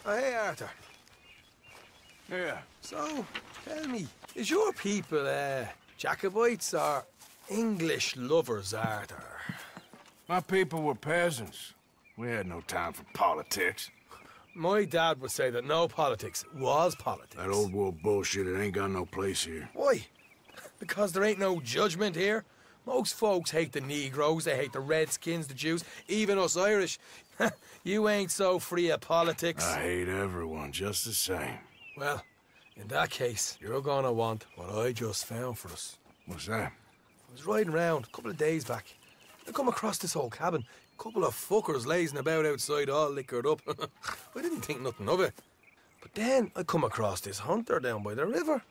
Oh, hey, Arthur. Yeah. So, tell me, is your people, Jacobites or English lovers, Arthur? My people were peasants. We had no time for politics. My dad would say that no politics was politics. That old world bullshit, it ain't got no place here. Why? Because there ain't no judgment here? Most folks hate the Negroes, they hate the Redskins, the Jews, even us Irish. You ain't so free of politics. I hate everyone just the same. Well, in that case, you're gonna want what I just found for us. What's that? I was riding around a couple of days back. I come across this old cabin. A couple of fuckers lazing about outside all liquored up. I didn't think nothing of it. But then I come across this hunter down by the river.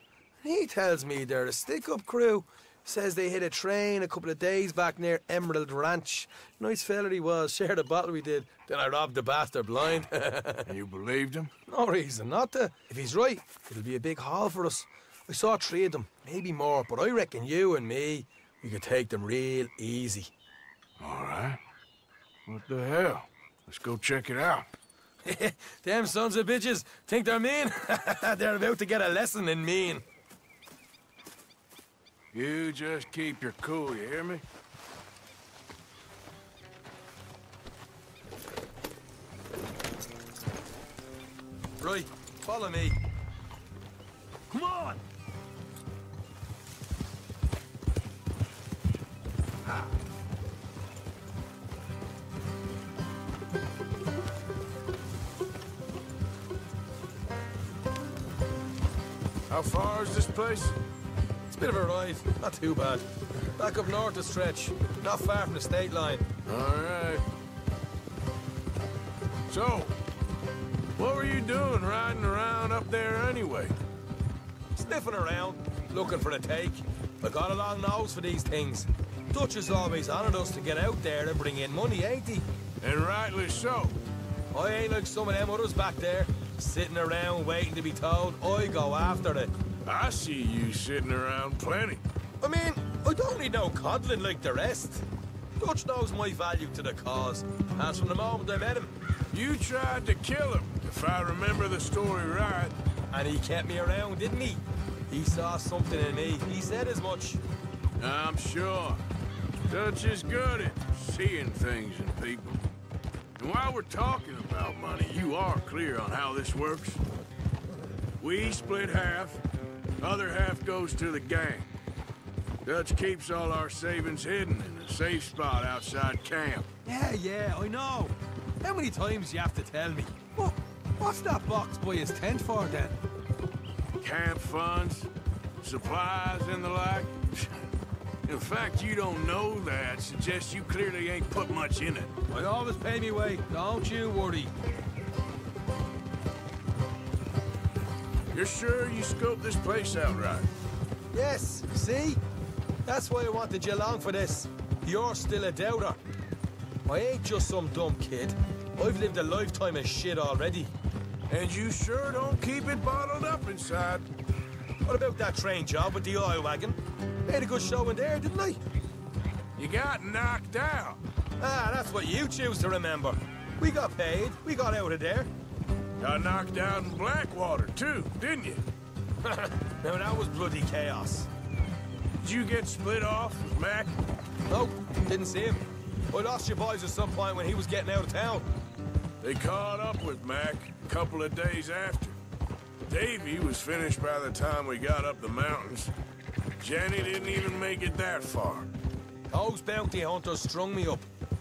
And he tells me they're a stick-up crew. Says they hit a train a couple of days back near Emerald Ranch. Nice fella he was, shared a bottle we did. Then I robbed the bastard blind. And you believed him? No reason not to. If he's right, it'll be a big haul for us. I saw 3 of them, maybe more, but I reckon you and me, we could take them real easy. All right. What the hell? Let's go check it out. Them sons of bitches think they're mean. They're about to get a lesson in mean. You just keep your cool, you hear me? Right, follow me. Come on! How far is this place? It's a bit of a ride, not too bad. Back up north a stretch, not far from the state line. All right. So, what were you doing riding around up there anyway? Sniffing around, looking for a take. I got a long nose for these things. Dutch is always honoured us to get out there and bring in money, ain't he? And rightly so. I ain't like some of them others back there, sitting around waiting to be told. I go after it. I see you sitting around plenty. I mean, I don't need no coddling like the rest. Dutch knows my value to the cause, and from the moment I met him. You tried to kill him, if I remember the story right. And he kept me around, didn't he? He saw something in me. He said as much. I'm sure. Dutch is good at seeing things in people. And while we're talking about money, you are clear on how this works? We split half, other half goes to the gang. Dutch keeps all our savings hidden in a safe spot outside camp. Yeah, I know. How many times you have to tell me? What's that box by his tent for, then? Camp funds, supplies, and the like. In fact, you don't know that suggests you clearly ain't put much in it. I always pay me way, don't you worry. You're sure you scoped this place out right? Yes, see? That's why I wanted you along for this. You're still a doubter. I ain't just some dumb kid. I've lived a lifetime of shit already. And you sure don't keep it bottled up inside. What about that train job with the oil wagon? Made a good show in there, didn't I? You got knocked out. Ah, that's what you choose to remember. We got paid. We got out of there. Got knocked out in Blackwater, too, didn't you? Now, that was bloody chaos. Did you get split off with Mac? No, didn't see him. I lost your boys at some point when he was getting out of town. They caught up with Mac a couple of days after. Davy was finished by the time we got up the mountains. Jenny didn't even make it that far. Those bounty hunters strung me up,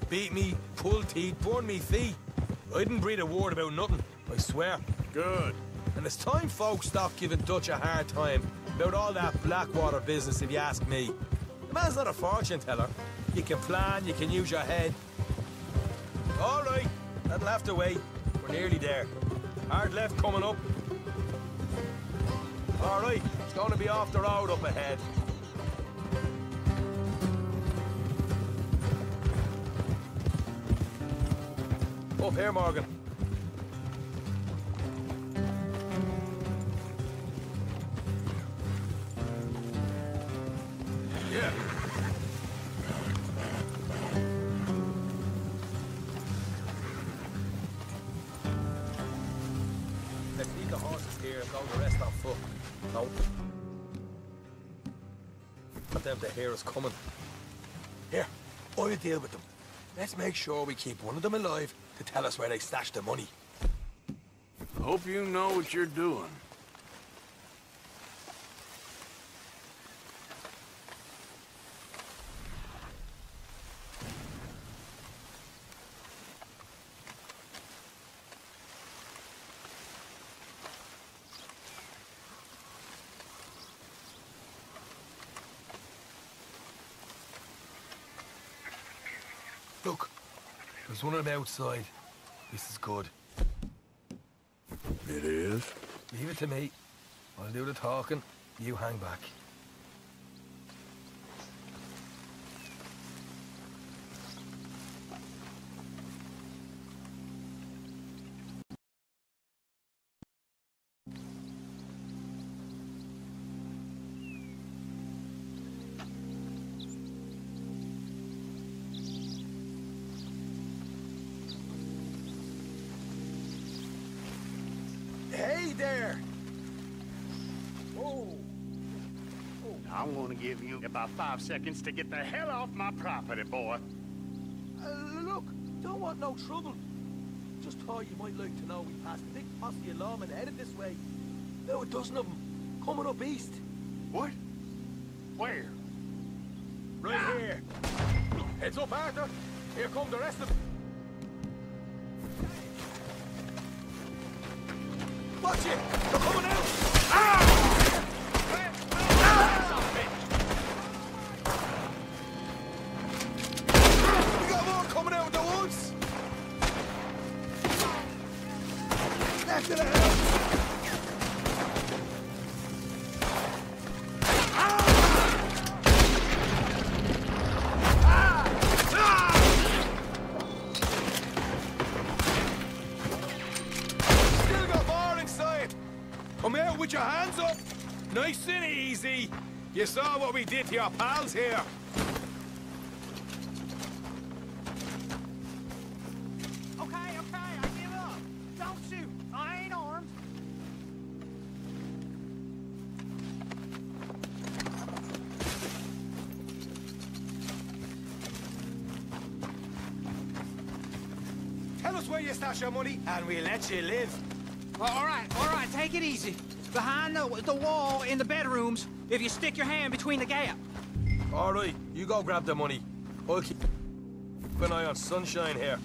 beat me, pulled teeth, burned me feet. I didn't breathe a word about nothing, I swear. Good. And it's time folks stop giving Dutch a hard time about all that Blackwater business, if you ask me. The man's not a fortune teller. You can plan, you can use your head. All right, that'll have to wait. We're nearly there. Hard left coming up. All right, it's going to be off the road up ahead. Up here, Morgan. Yeah. here and go the rest on foot. Don't want them to hear us coming. Here, I'll deal with them. Let's make sure we keep one of them alive to tell us where they stashed the money. Hope you know what you're doing. Look, there's one of them outside. This is good. It is? Leave it to me. I'll do the talking. You hang back. Hey there! Whoa! I'm gonna give you about 5 seconds to get the hell off my property, boy. Look, don't want no trouble. Just thought you might like to know we passed a big posse of lawmen headed this way. Now a dozen of them, coming up east. What? Where? Right here. Heads up, Arthur. Here come the rest of them. Watch it! They're coming out! We got more coming out of the woods! Left to the house! Come out with your hands up! Nice and easy! You saw what we did to your pals here! Okay, I give up. Don't shoot. I ain't armed. Tell us where you stash your money, and we'll let you live. All right, take it easy. Behind the wall in the bedrooms, if you stick your hand between the gap. All right, you go grab the money. I'll keep an eye on Sunshine here.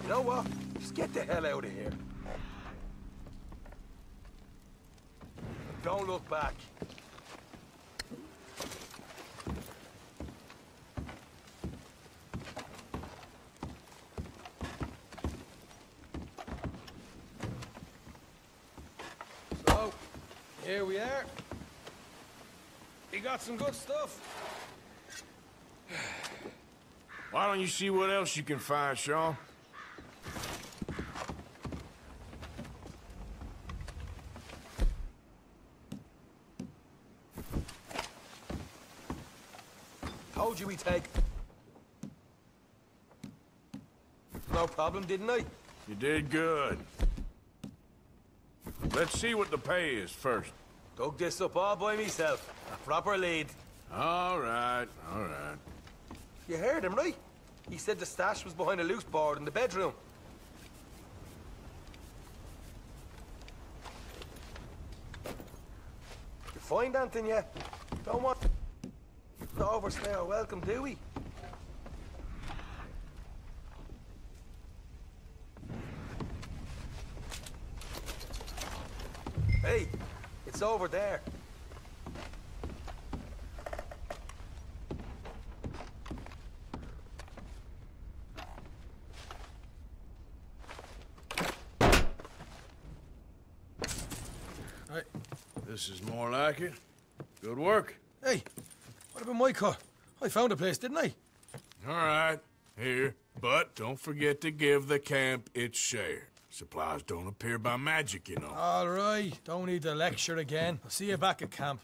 You know what? Just get the hell out of here. Don't look back. So, here we are. You got some good stuff. Why don't you see what else you can find, Sean? Told you we take. No problem, didn't I? You did good. Let's see what the pay is first. Dug this up all by myself. A proper lead. All right, all right. You heard him, right? He said the stash was behind a loose board in the bedroom. You find anything yet? Don't want to overstay our welcome, do we? Hey, it's over there. Hey, this is more like it. Good work. Hey, what about my car? I found a place, didn't I? All right, here. But don't forget to give the camp its share. Supplies don't appear by magic, you know. All right, don't need to lecture again. I'll see you back at camp.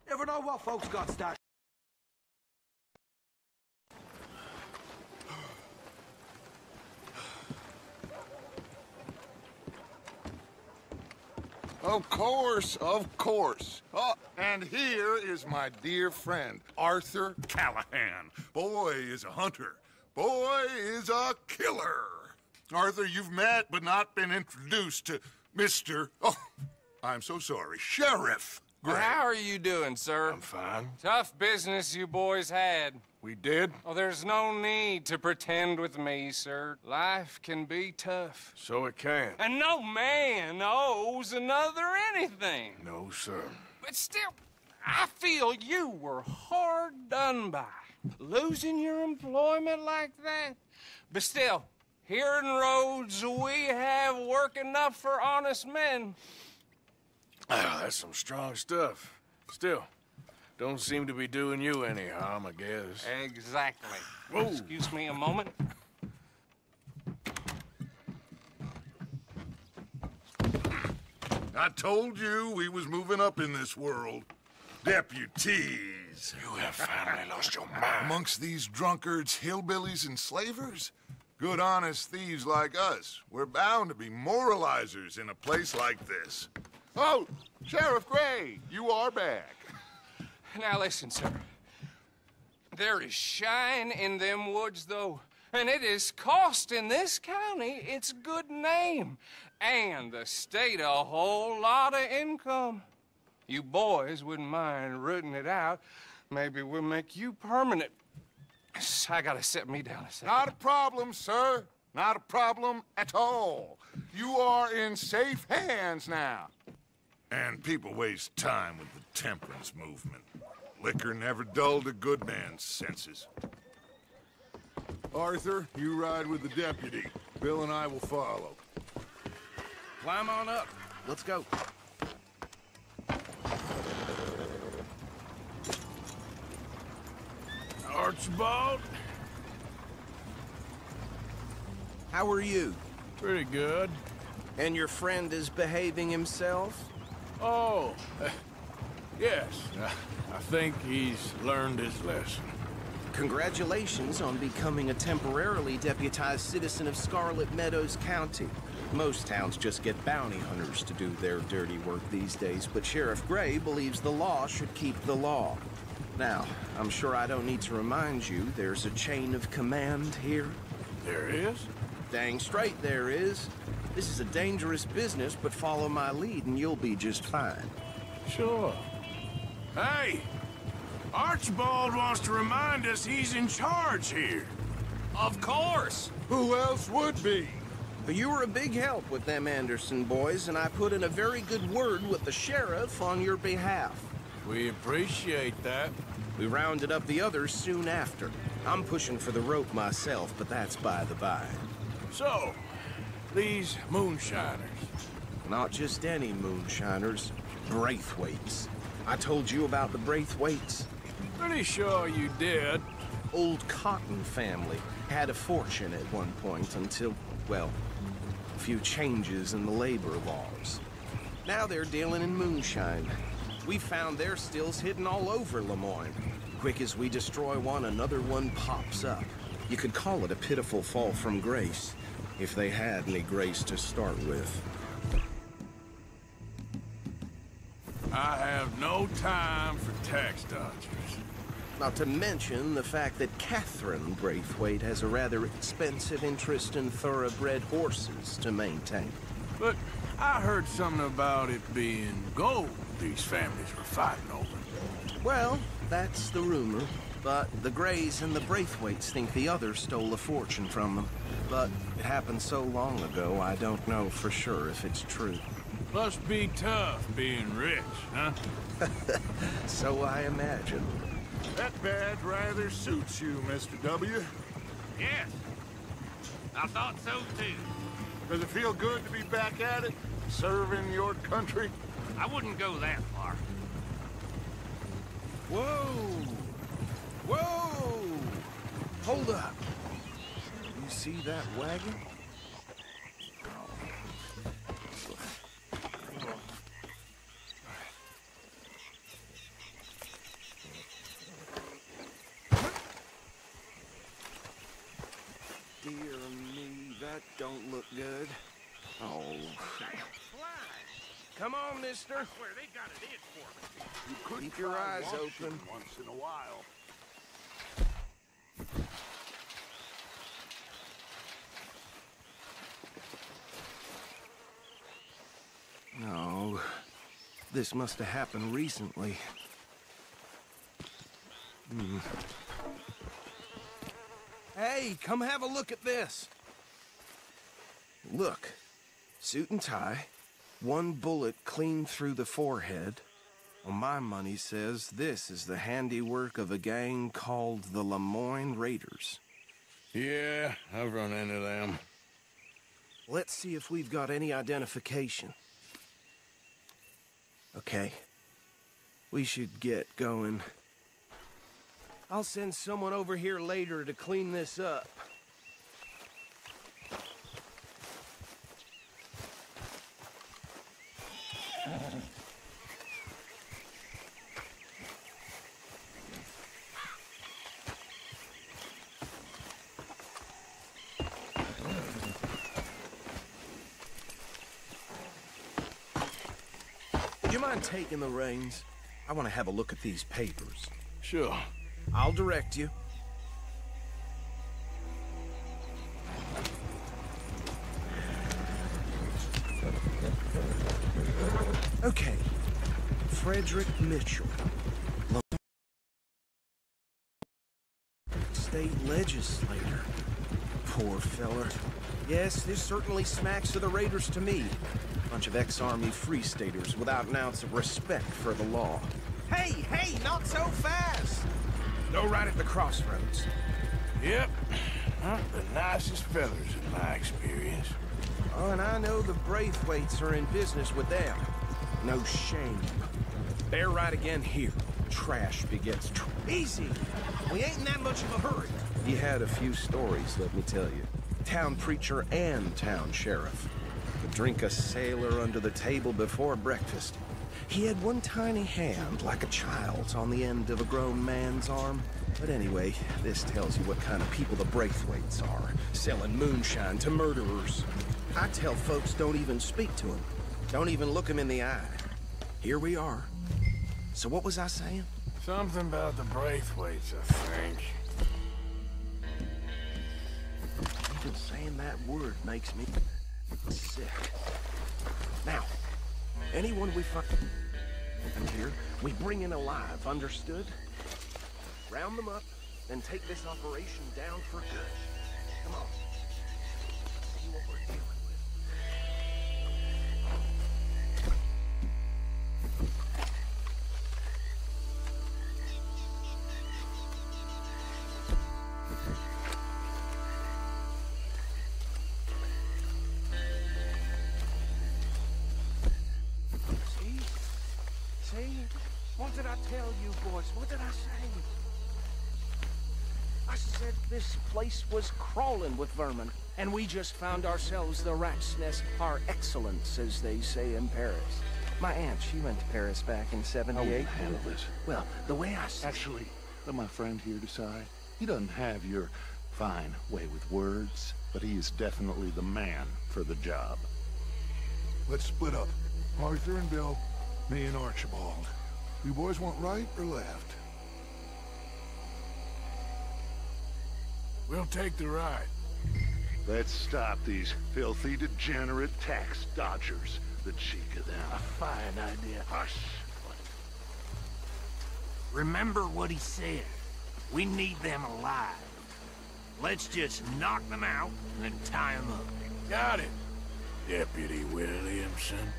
Never know what folks got stashed. Of course, of course. Oh, and here is my dear friend, Arthur Callahan. Boy is a hunter. Boy is a killer. Arthur, you've met but not been introduced to Mr. Oh, I'm so sorry, Sheriff Gray. How are you doing, sir? I'm fine. Tough business you boys had. We did? Oh, there's no need to pretend with me, sir. Life can be tough. So it can. And no man owes another anything. No, sir. But still, I feel you were hard done by. Losing your employment like that. But still, here in Rhodes, we have work enough for honest men. Ah, that's some strong stuff. Still, don't seem to be doing you any harm, I guess. Exactly. Whoa. Excuse me a moment. I told you we was moving up in this world. Deputies. You have finally lost your mind. Amongst these drunkards, hillbillies, and slavers? Good, honest thieves like us. We're bound to be moralizers in a place like this. Oh, Sheriff Gray, you are back. Now listen, sir. There is shine in them woods, though, and it is costing this county its good name and the state a whole lot of income. You boys wouldn't mind rooting it out. Maybe we'll make you permanent. I gotta set me down a second. Not a problem, sir. Not a problem at all. You are in safe hands now. And people waste time with the temperance movement. Liquor never dulled a good man's senses. Arthur, you ride with the deputy. Bill and I will follow. Climb on up. Let's go. Archibald? How are you? Pretty good. And your friend is behaving himself? Oh, yes. I think he's learned his lesson. Congratulations on becoming a temporarily deputized citizen of Scarlet Meadows County. Most towns just get bounty hunters to do their dirty work these days, but Sheriff Gray believes the law should keep the law. Now, I'm sure I don't need to remind you there's a chain of command here. There is? Dang straight there is. This is a dangerous business, but follow my lead and you'll be just fine. Sure. Hey! Archibald wants to remind us he's in charge here. Of course! Who else would be? But you were a big help with them Anderson boys, and I put in a very good word with the sheriff on your behalf. We appreciate that. We rounded up the others soon after. I'm pushing for the rope myself, but that's by the by. So, these moonshiners. Not just any moonshiners, Braithwaites. I told you about the Braithwaites. Pretty sure you did. Old Cotton family had a fortune at one point until, well, a few changes in the labor laws. Now they're dealing in moonshine. We found their stills hidden all over Lemoyne. Quick as we destroy one, another one pops up. You could call it a pitiful fall from grace, if they had any grace to start with. I have no time for tax dodgers. Not to mention the fact that Catherine Braithwaite has a rather expensive interest in thoroughbred horses to maintain. But I heard something about it being gold these families were fighting over. Well, that's the rumor. But the Grays and the Braithwaites think the others stole a fortune from them. But it happened so long ago, I don't know for sure if it's true. Must be tough being rich, huh? So I imagine. That badge rather suits you, Mr. W. Yes. I thought so, too. Does it feel good to be back at it? Serving your country? I wouldn't go that far. Whoa! Whoa! Hold up. You see that wagon? Dear me, that don't look good. Oh. Come on, mister. I swear they got it in for me. You could Keep your try eyes washing open. once in a while. No, this must have happened recently. Hey, come have a look at this. Look, suit and tie, one bullet clean through the forehead. Well, my money says this is the handiwork of a gang called the Lemoyne Raiders. Yeah, I've run into them. Let's see if we've got any identification. Okay. We should get going. I'll send someone over here later to clean this up. Do you mind taking the reins? I want to have a look at these papers. Sure. I'll direct you. Okay. Frederick Mitchell. State legislator. Poor feller. Yes, this certainly smacks of the Raiders to me. Bunch of ex-Army Free Staters without an ounce of respect for the law. Hey, not so fast! Go right at the crossroads. Yep. Not the nicest fellas in my experience. Oh, and I know the Braithwaites are in business with them. No shame. Bear right again here. Trash begets easy! We ain't in that much of a hurry. He had a few stories, let me tell you. Town preacher and town sheriff. Could drink a sailor under the table before breakfast. He had one tiny hand, like a child's, on the end of a grown man's arm. But anyway, this tells you what kind of people the Braithwaites are. Selling moonshine to murderers. I tell folks don't even speak to him. Don't even look him in the eye. Here we are. So what was I saying? Something about the Braithwaites, I think. Even saying that word makes me sick. Now, anyone we find here, we bring in alive, understood? Round them up, then take this operation down for good. Come on. See what we're dealing with. See? What did I tell you, boys? What did I say? I said this place was crawling with vermin, and we just found ourselves the rat's nest par excellence, as they say in Paris. My aunt, she went to Paris back in '78. Handle this. Well, the way I see Actually, let my friend here decide. He doesn't have your fine way with words, but he is definitely the man for the job. Let's split up. Arthur and Bill, me and Archibald. You boys want right or left? We'll take the ride. Let's stop these filthy, degenerate tax dodgers. The cheek of them. A fine idea. Hush! Remember what he said. We need them alive. Let's just knock them out and then tie them up. Got it, Deputy Williamson.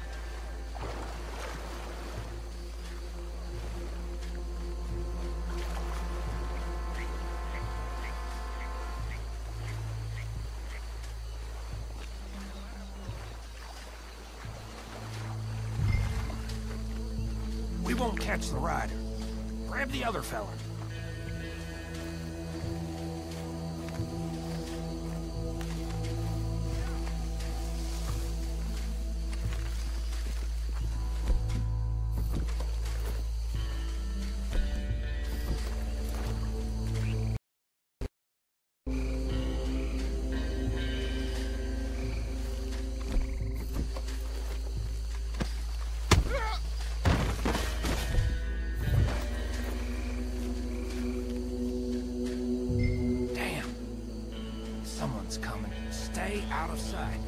We won't catch the rider. Grab the other fella. Someone's coming. Stay out of sight.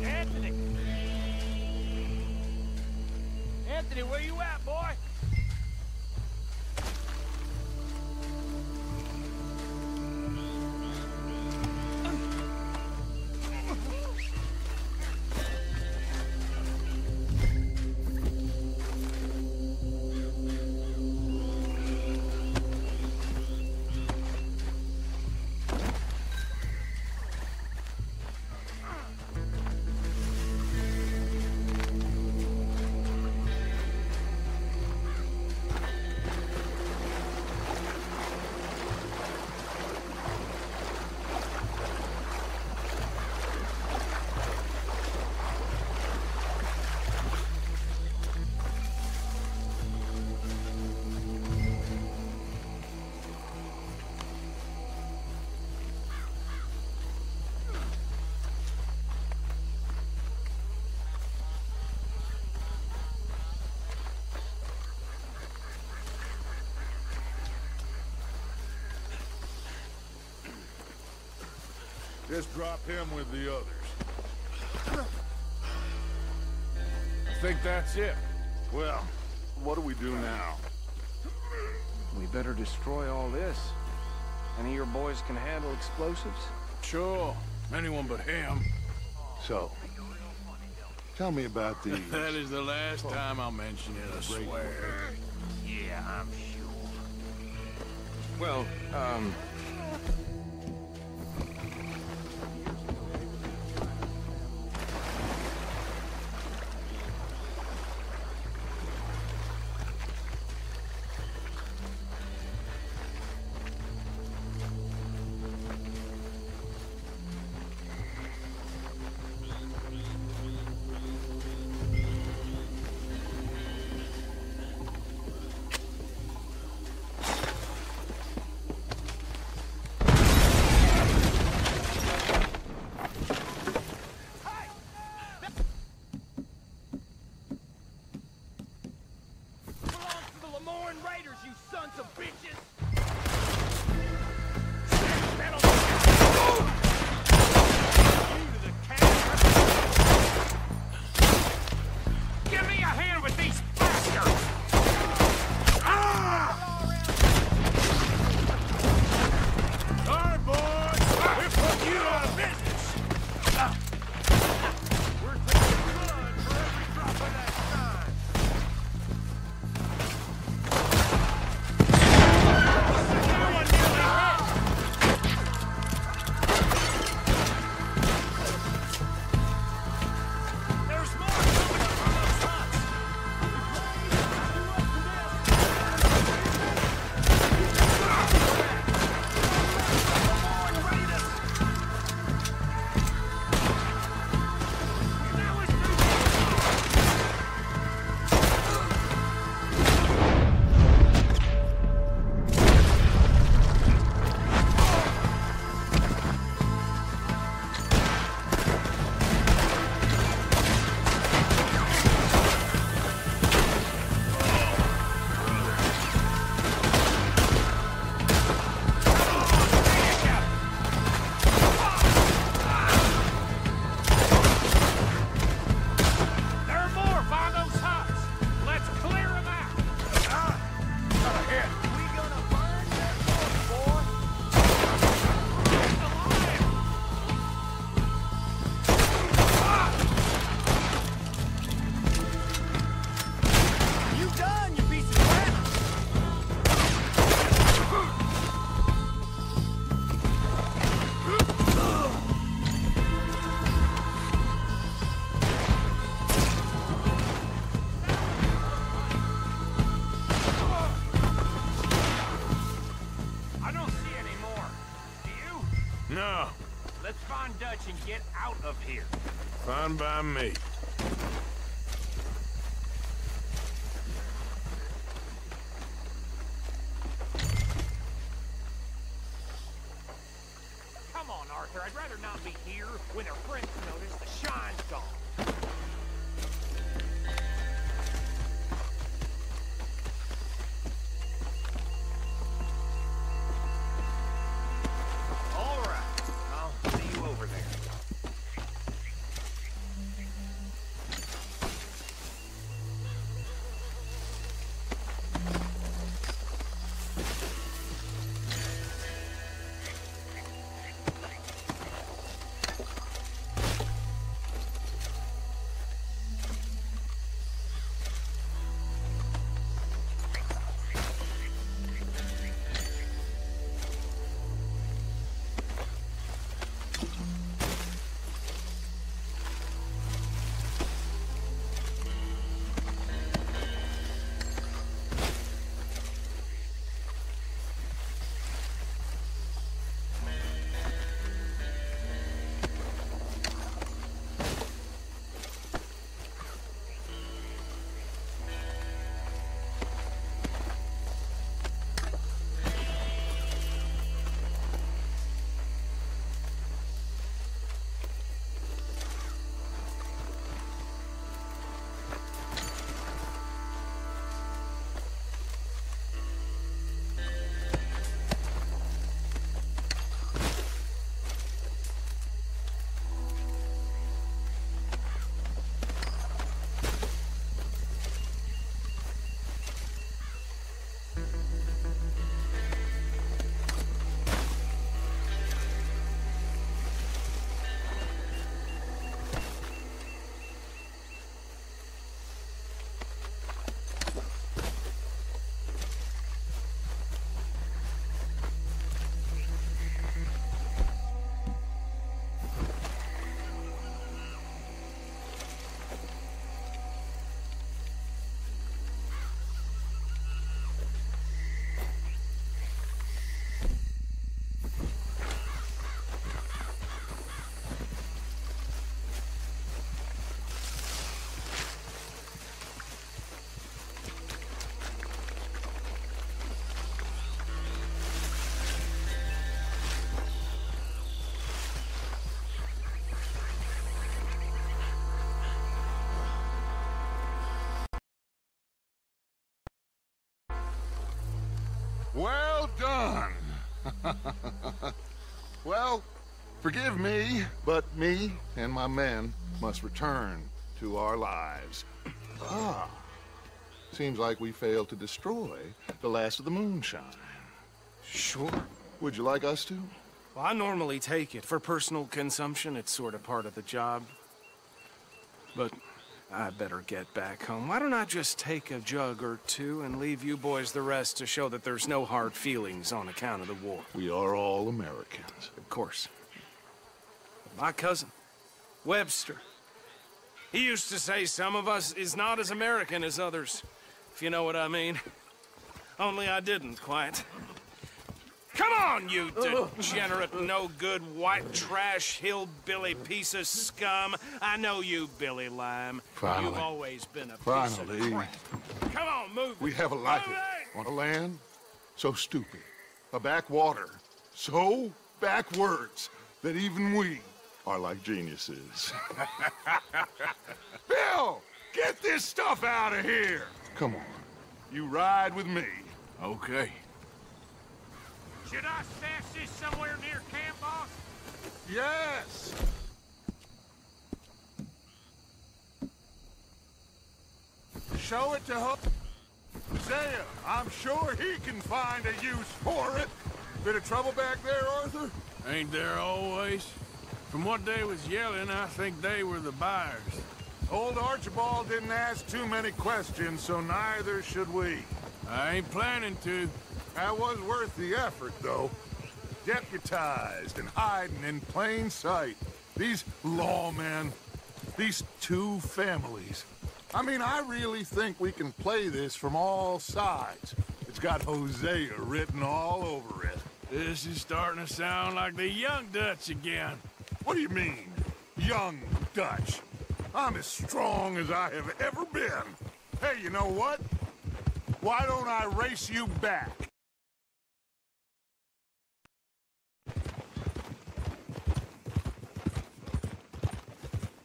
Anthony! Anthony, where you at, boy? Just drop him with the others. I think that's it. Well, what do we do now? We better destroy all this. Any of your boys can handle explosives? Sure. Anyone but him. So, tell me about these. That is the last time I'll mention it, I swear. Yeah, I'm sure. Well, No. Let's find Dutch and get out of here. Fine by me. Come on, Arthur. I'd rather not be here when our friends notice the shine's gone. All right. Well done. Well, forgive me, but me and my men must return to our lives. Ah. Seems like we failed to destroy the last of the moonshine. Sure. Would you like us to? Well, I normally take it. For personal consumption, it's sort of part of the job. But I better get back home. Why don't I just take a jug or two and leave you boys the rest to show that there's no hard feelings on account of the war? We are all Americans. Of course. My cousin, Webster, he used to say some of us is not as American as others, if you know what I mean. Only I didn't quite. Come on, you degenerate, no-good, white trash, hillbilly piece of scum. I know you, Billy Lime. Finally. You've always been a piece of crap. Come on, move it. We have a life on a land so stupid, a backwater so backwards that even we are like geniuses. Bill, get this stuff out of here. Come on, you ride with me. Okay. Should I stash this somewhere near camp, boss? Yes. Show it to Hosea. I'm sure he can find a use for it. Bit of trouble back there, Arthur? Ain't there always? From what they was yelling, I think they were the buyers. Old Archibald didn't ask too many questions, so neither should we. I ain't planning to. That was worth the effort, though. Deputized and hiding in plain sight. These lawmen, these two families. I mean, I really think we can play this from all sides. It's got Hosea written all over it. This is starting to sound like the Young Dutch again. What do you mean, young Dutch? I'm as strong as I have ever been. Hey, you know what? Why don't I race you back?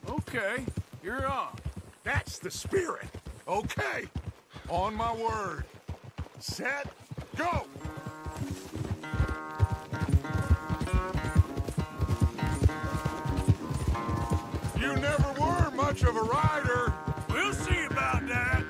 Okay, you're on. That's the spirit. Okay, on my word. Set, go! You never were much of a rider. We'll see about that.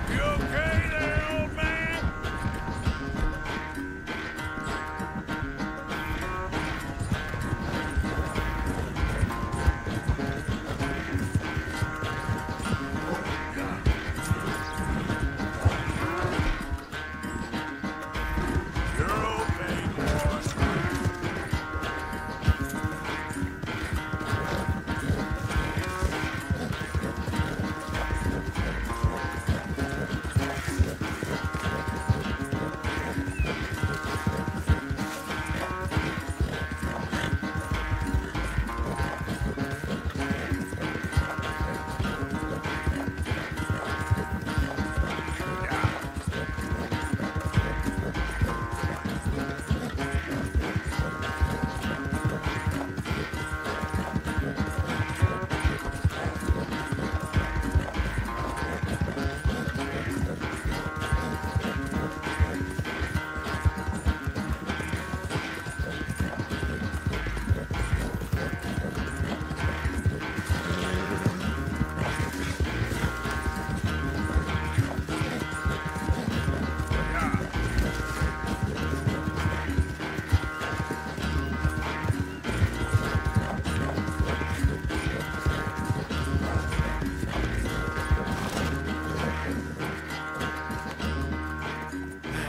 You okay there, old man? You're okay, boss.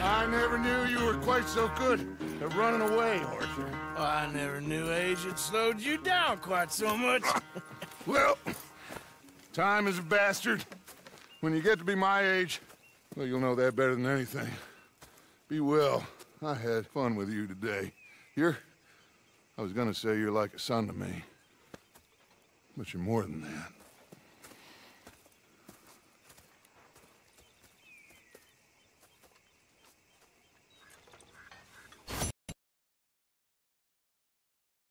I never knew you were quite so good at running away, Arthur. I never knew age had slowed you down quite so much. Well, time is a bastard. When you get to be my age, well, you'll know that better than anything. Be well. I had fun with you today. I was gonna say you're like a son to me. But you're more than that.